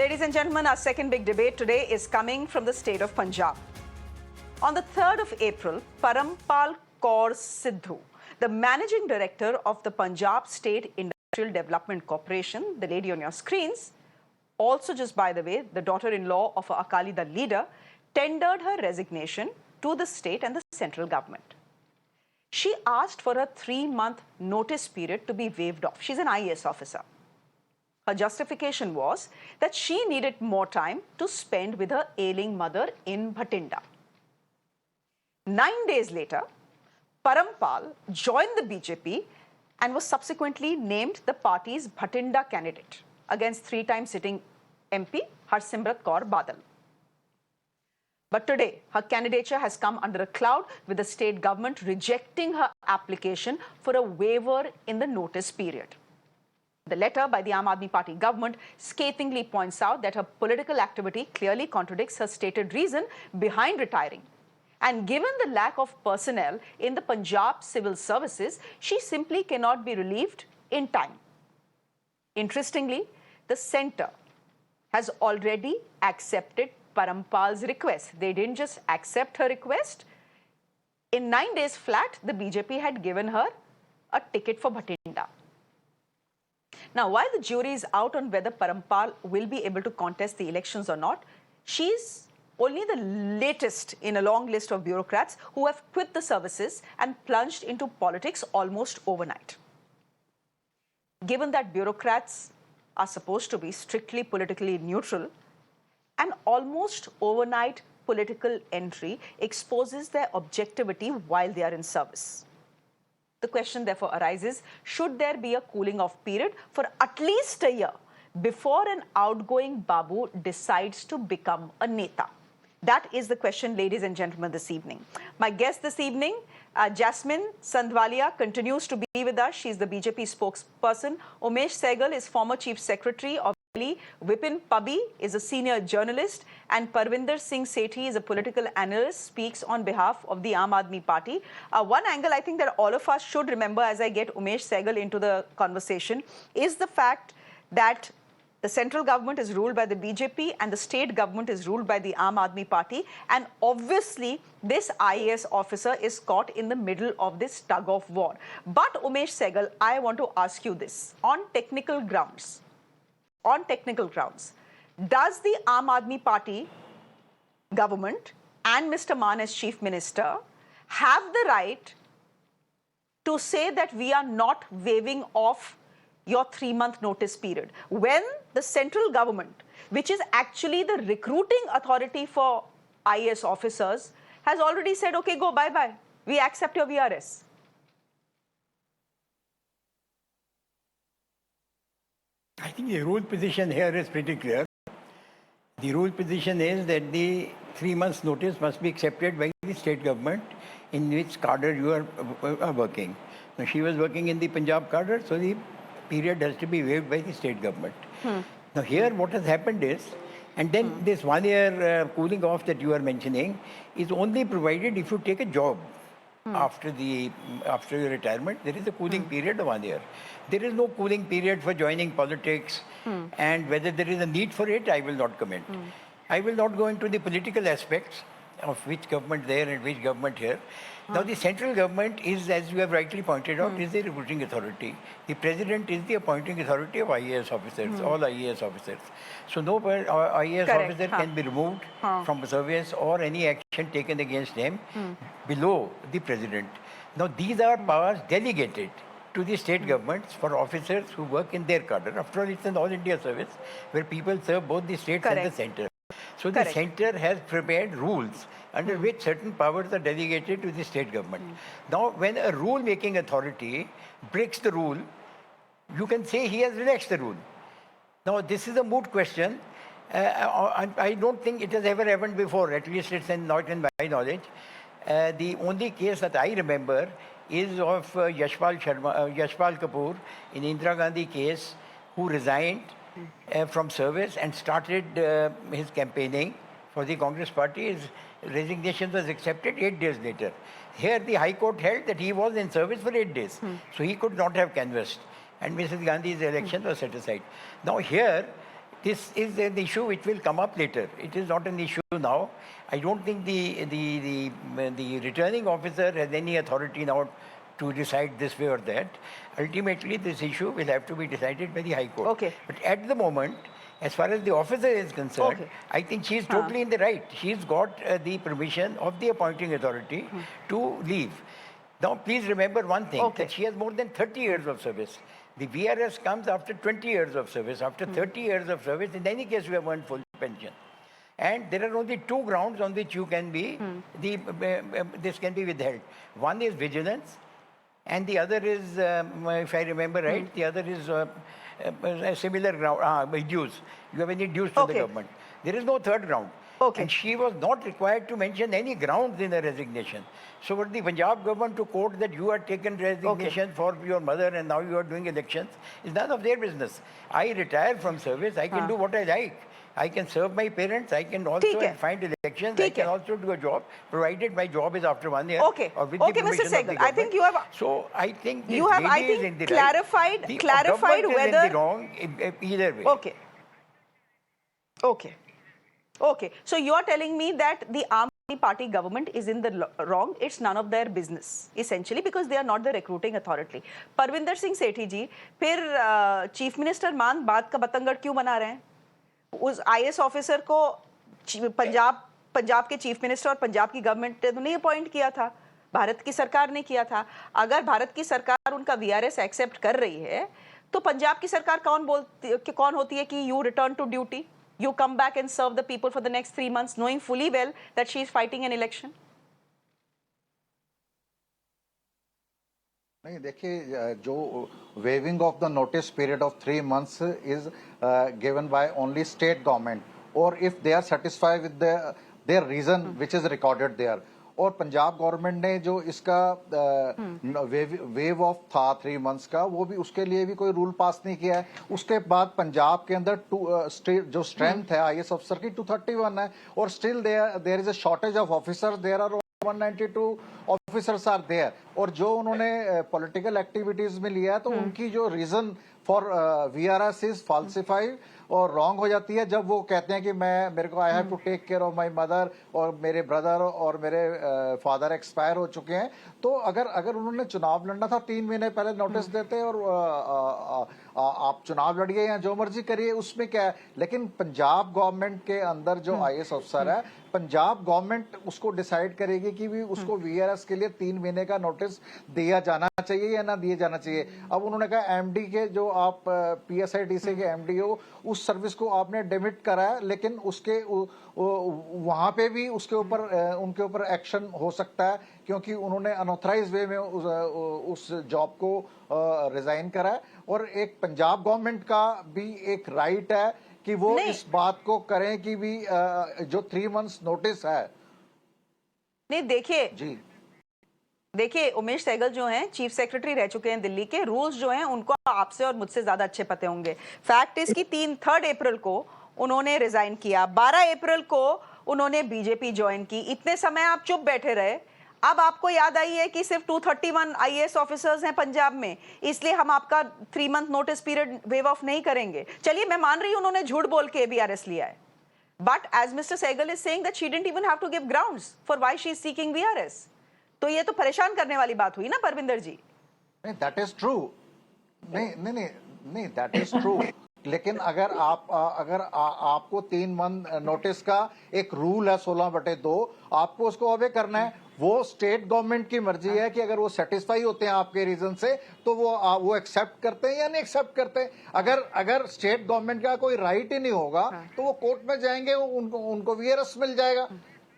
Ladies and gentlemen, our second big debate today is coming from the state of Punjab. On the 3rd of April, Parampal Kaur Sidhu, the managing director of the Punjab State Industrial Development Corporation, the lady on your screens, also just by the way, the daughter-in-law of a Akali Dal leader, tendered her resignation to the state and the central government. She asked for a 3-month notice period to be waived off. She's an IAS officer. Her justification was that she needed more time to spend with her ailing mother in Bhatinda. 9 days later, Parampal joined the BJP and was subsequently named the party's Bhatinda candidate against 3-time sitting MP Harsimrat Kaur Badal. But today, her candidature has come under a cloud with the state government rejecting her application for a waiver in the notice period. The letter by the Aam Aadmi Party government scathingly points out that her political activity clearly contradicts her stated reason behind retiring. And given the lack of personnel in the Punjab civil services, she simply cannot be relieved in time. Interestingly, the centre has already accepted Parampal's request. They didn't just accept her request. In 9 days flat, the BJP had given her a ticket for Bhatinda. Now, while the jury is out on whether Parampal will be able to contest the elections or not, she's only the latest in a long list of bureaucrats who have quit the services and plunged into politics almost overnight. Given that bureaucrats are supposed to be strictly politically neutral, an almost overnight political entry exposes their objectivity while they are in service. The question therefore arises, should there be a cooling off period for at least a year before an outgoing Babu decides to become a Neta? That is the question, ladies and gentlemen, this evening. My guest this evening, Jasmine Sandwalia, continues to be with us. She's the BJP spokesperson. Omesh Saigal is former Chief Secretary of Delhi. Vipin Pabbi is a senior journalist. And Parvinder Singh Sethi is a political analyst, speaks on behalf of the Aam Aadmi Party. One angle I think that all of us should remember as I get Omesh Saigal into the conversation is the fact that the central government is ruled by the BJP and the state government is ruled by the Aam Aadmi Party. And obviously, this IAS officer is caught in the middle of this tug-of-war. But Omesh Saigal, I want to ask you this. On technical grounds, does the Aam Aadmi Party government and Mr. Mann as Chief Minister have the right to say that we are not waiving off your 3-month notice period when the central government, which is actually the recruiting authority for IAS officers, has already said, okay, go bye-bye. We accept your VRS. I think the rule position here is pretty clear. The rule position is that the 3 months notice must be accepted by the state government in which cadre you are working. Now, she was working in the Punjab-cadre, so the period has to be waived by the state government. Now here what has happened is, and then this 1 year cooling off that you are mentioning is only provided if you take a job after your retirement. There is a cooling period of 1 year. There is no cooling period for joining politics, and whether there is a need for it, I will not comment. I will not go into the political aspects of which government there and which government here. Now the central government is, as you have rightly pointed out, is the recruiting authority. The president is the appointing authority of IAS officers, all IAS officers. So no IAS officer can be removed from service or any action taken against them below the president. Now these are powers delegated to the state governments for officers who work in their cadre. After all, it's an all India service where people serve both the states and the centre. So the centre has prepared rules under which certain powers are delegated to the state government. Now, when a rule-making authority breaks the rule, you can say he has relaxed the rule. Now, this is a moot question. I don't think it has ever happened before, at least it's not in my knowledge. The only case that I remember is of Yashpal Kapoor in Indira Gandhi case, who resigned from service and started his campaigning for the Congress party. His resignation was accepted 8 days later. Here the High Court held that he was in service for 8 days. So he could not have canvassed. And Mrs. Gandhi's election was set aside. Now here, This is an issue which will come up later. It is not an issue now. I don't think the returning officer has any authority now to decide this way or that. Ultimately, this issue will have to be decided by the High Court. Okay. But at the moment, as far as the officer is concerned, okay, I think she is totally in the right. She's got the permission of the appointing authority to leave. Now, please remember one thing, that she has more than 30 years of service. The VRS comes after 20 years of service. After 30 years of service, in any case, we have earned full pension. And there are only two grounds on which you can be, this can be withheld. One is vigilance, and the other is, if I remember right, the other is a similar ground, dues. You have any dues to the government. There is no third ground. And she was not required to mention any grounds in her resignation. So for the Punjab government to quote that you had taken resignation for your mother and now you are doing elections is none of their business. I retire from service. I can do what I like. I can serve my parents. I can also find elections. I can also do a job, provided my job is after 1 year. Or with the Mr. Saigal, I think you have. So I think you have, I think, clarified whether. Is in the wrong either way. Okay. So you are telling me that the Aam Aadmi Party government is in the wrong. It's none of their business, essentially, because they are not the recruiting authority. Parvinder Singh Sethi जी, फिर chief minister मान बात का बतंगड़ क्यों बना रहे हैं? उस IAS officer को पंजाब के चीफ मिनिस्टर और पंजाब की गवर्नमेंट ने अपॉइंट किया था, भारत की सरकार ने किया था. अगर भारत की सरकार उनका VRS एक्सेप्ट कर रही है, तो पंजाब की सरकार कौन होती है कि you return to duty? You come back and serve the people for the next 3 months, knowing fully well that she is fighting an election? नहीं, देखिए, जो waiving of the notice period of 3 months is given by only state government, or if they are satisfied with their reason which is recorded there. और Punjab government ने जो इसका wave of था 3 months का, वो भी उसके लिए भी कोई रूल पास नहीं किया है. उसके बाद पंजाब के अंदर जो स्ट्रेंथ है IAS ऑफिसर की 231 है, और still there is a shortage of officers. There are 192 officers are there. और जो उन्होंने पॉलिटिकल एक्टिविटीज में लिया है, तो उनकी जो रीजन फॉर VRS इज फाल्सिफाइड और रॉन्ग हो जाती है जब वो कहते हैं कि मेरे को I have to take care of my mother, और मेरे ब्रदर और मेरे फादर एक्सपायर हो चुके हैं. तो अगर उन्होंने चुनाव लड़ना था 3 महीने पहले नोटिस देते, और आप चुनाव लड़िए या जो मर्जी करिए, उसमें क्या है. लेकिन पंजाब गवर्नमेंट के अंदर जो IAS ऑफिसर है, पंजाब गवर्नमेंट उसको डिसाइड करेगी कि भी उसको VRS के लिए 3 महीने का नोटिस दिया जाना चाहिए या ना दिया जाना चाहिए. अब उन्होंने कहा MD के जो आप PSIDC के MD हो, उस सर्विस को आपने डिमिट करा है, लेकिन उसके वहां पे भी उसके ऊपर उनके ऊपर एक्शन हो सकता है, क्योंकि उन्होंने अनऑथराइज वे में उस जॉब को रिजाइन करा है. और एक पंजाब गवर्नमेंट का भी एक राइट है कि वो इस बात को करें कि भी जो 3 मंथ्स नोटिस है. नहीं, देखिए उमेश सहगल जो हैं चीफ सेक्रेटरी रह चुके हैं दिल्ली के, रूल्स जो हैं उनको आपसे और मुझसे ज्यादा अच्छे पते होंगे. फैक्ट इज कि 3 अप्रैल को उन्होंने रिजाइन किया, 12 अप्रैल को उन्होंने बीजेपी ज्वाइन की. इतने समय आप चुप बैठे रहे. अब आपको याद आई है कि सिर्फ 231 IAS ऑफिसर्स हैं पंजाब में, इसलिए हम आपका 3 month notice period wave of नहीं करेंगे. चलिए, मैं मान रही हूं उन्होंने झूठ बोल के VRS लिया है, but as Mr Sahgal is saying that she didn't even have to give grounds for why she is seeking VRS. तो ये तो परेशान करने वाली बात हुई ना परविंदर जी. नहीं, दैट इज ट्रू. नहीं, दैट इज ट्रू. लेकिन अगर आपको 3 मंथ नोटिस का एक रूल है 16/2, आपको उसको ऑबे करना है. वो स्टेट गवर्नमेंट की मर्जी है कि अगर वो सेटिस्फाई होते हैं आपके रीजन से, तो वो एक्सेप्ट करते हैं या नहीं एक्सेप्ट करते हैं. अगर स्टेट गवर्नमेंट का कोई राइट ही नहीं होगा, तो वो कोर्ट में जाएंगे, उनको VRS मिल जाएगा.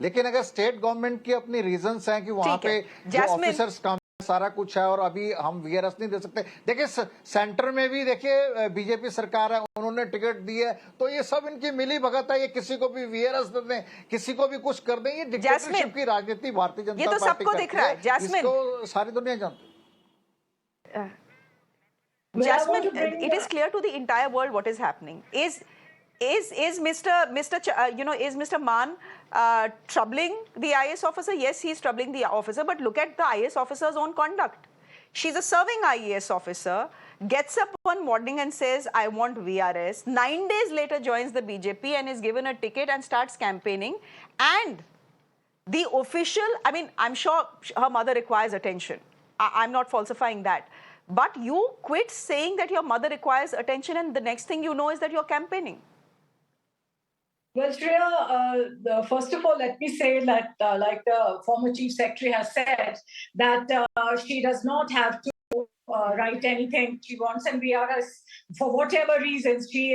लेकिन अगर स्टेट गवर्नमेंट की अपनी रीजंस हैं कि वहां पे जो ऑफिसर्स काम सारा कुछ है और अभी हम VRS नहीं दे सकते. देखिए, सेंटर में भी देखिए बीजेपी सरकार है, उन्होंने टिकट दी है, तो ये सब इनकी मिली भगत है. ये किसी को भी VRS दे दें, किसी को भी कुछ कर दें. ये डिक्टेटरशिप की राजनीति भारतीय जनता पार्टी सबको दिख रहा है. इसको सारी दुनिया जानती है. Jasmine, it is clear to the entire world what is happening. Is Mr. Mann troubling the IAS officer? Yes, he is troubling the officer, but look at the IAS officer's own conduct. She's a serving IAS officer, gets up one morning and says, I want VRS. 9 days later joins the BJP and is given a ticket and starts campaigning. And the official, I mean, I'm sure her mother requires attention. I'm not falsifying that. But you quit saying that your mother requires attention and the next thing you know is that you're campaigning. Well, Shreya, first of all, let me say that, like the former Chief Secretary has said, that she does not have to write anything. She wants an VRS for whatever reasons. She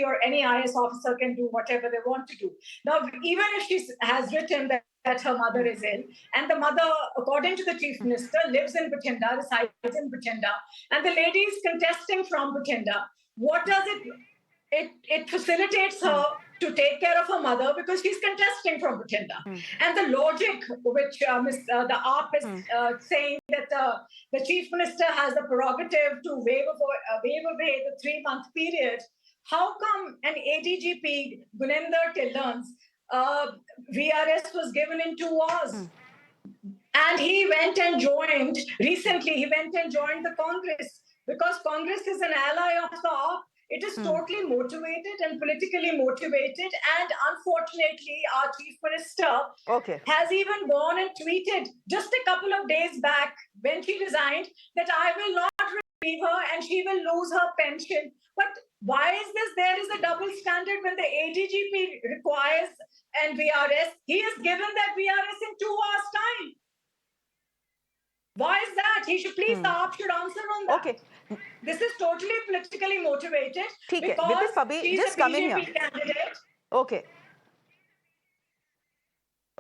or any IS officer can do whatever they want to do. Now, even if she has written that her mother is ill, and the mother, according to the Chief Minister, lives in Bathinda, resides in Bathinda, and the lady is contesting from Bathinda, what does it facilitates her to take care of her mother because she's contesting from Bathinda. And the logic which the AAP is saying that the Chief Minister has the prerogative to waive away the 3-month period, how come an ADGP, Guninder Tillon's VRS was given in 2 hours? And he went and joined the Congress because Congress is an ally of the AAP. It is totally motivated and politically motivated. And unfortunately, our Chief Minister has even gone and tweeted just a couple of days back when she resigned that I will not receive her and she will lose her pension. But why is this? There is a double standard when the ADGP requires an VRS. He is given that VRS in 2 hours' time. Why is that? He should please, the AAP should answer on that. Okay. This is totally politically motivated because she's a BJP candidate. Okay.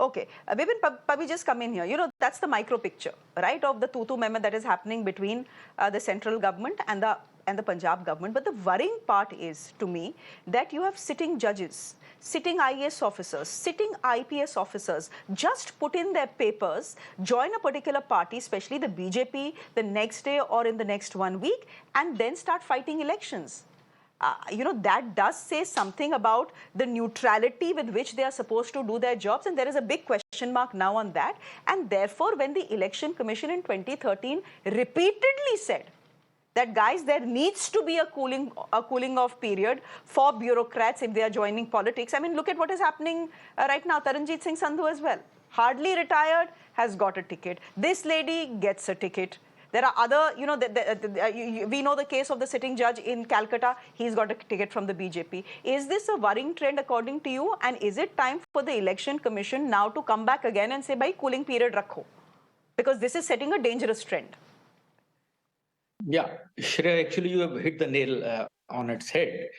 Okay. Vipin, Pabi, just come in here. You know, that's the micro picture, right, of the tutu meme that is happening between the central government and the Punjab government. But the worrying part is, to me, that you have sitting judges, sitting IAS officers, sitting IPS officers, just put in their papers, join a particular party, especially the BJP, the next day or in the next 1 week, and then start fighting elections. You know, that does say something about the neutrality with which they are supposed to do their jobs, and there is a big question mark now on that. And therefore, when the Election Commission in 2013 repeatedly said that, guys, there needs to be a cooling off period for bureaucrats if they are joining politics. I mean, look at what is happening right now. Taranjeet Singh Sandhu as well. Hardly retired, has got a ticket. This lady gets a ticket. There are other, you know, we know the case of the sitting judge in Calcutta. He's got a ticket from the BJP. Is this a worrying trend according to you? And is it time for the Election Commission now to come back again and say, bhai, cooling period rakho? Because this is setting a dangerous trend. Yeah, Shreya, actually you have hit the nail on its head.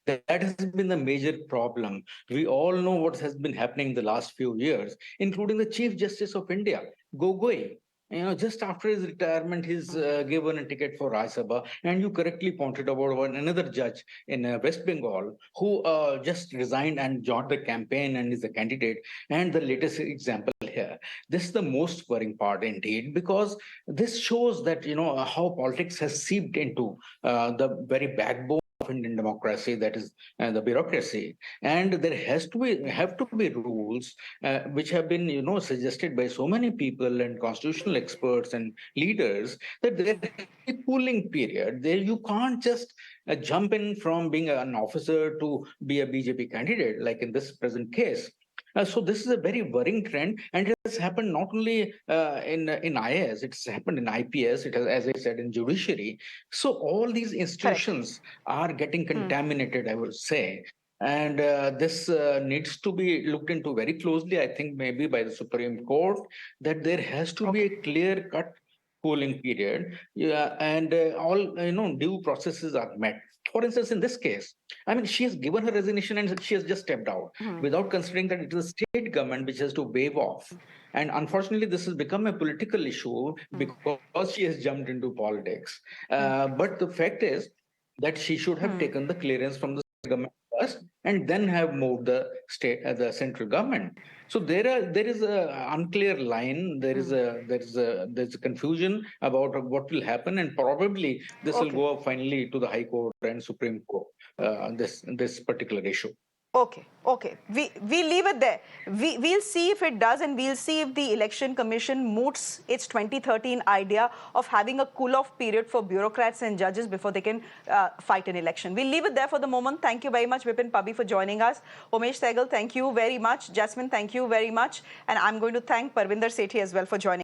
That has been the major problem. We all know what has been happening in the last few years, including the Chief Justice of India, Gogoi. You know, just after his retirement, he's given a ticket for Rajya Sabha. And you correctly pointed out another judge in West Bengal who just resigned and joined the campaign and is a candidate. And the latest example here. This is the most worrying part indeed, because this shows that, you know, how politics has seeped into the very backbone of Indian democracy, that is the bureaucracy. And there have to be rules which have been, you know, suggested by so many people and constitutional experts and leaders, that there is a cooling period. There you can't just jump in from being an officer to be a BJP candidate, like in this present case. So this is a very worrying trend, and it has happened not only in IAS, it's happened in IPS, it has, as I said, in judiciary. So all these institutions are getting contaminated, I would say. And this needs to be looked into very closely, I think maybe by the Supreme Court, that there has to be a clear-cut cooling period, and all, you know, due processes are met. For instance, in this case, I mean, she has given her resignation and she has just stepped out without considering that it is a state government which has to waive off. And unfortunately, this has become a political issue because she has jumped into politics. But the fact is that she should have taken the clearance from the government first and then have moved the central government. So there is a unclear line. There's a confusion about what will happen, and probably this will go up finally to the High Court and Supreme Court. This particular issue. Okay, okay. We leave it there. We'll see if it does, and we'll see if the Election Commission moots its 2013 idea of having a cool-off period for bureaucrats and judges before they can fight an election. We'll leave it there for the moment. Thank you very much, Vipin Pabi, for joining us. Omesh Saigal, thank you very much. Jasmine, thank you very much. And I'm going to thank Parvinder Sethi as well for joining.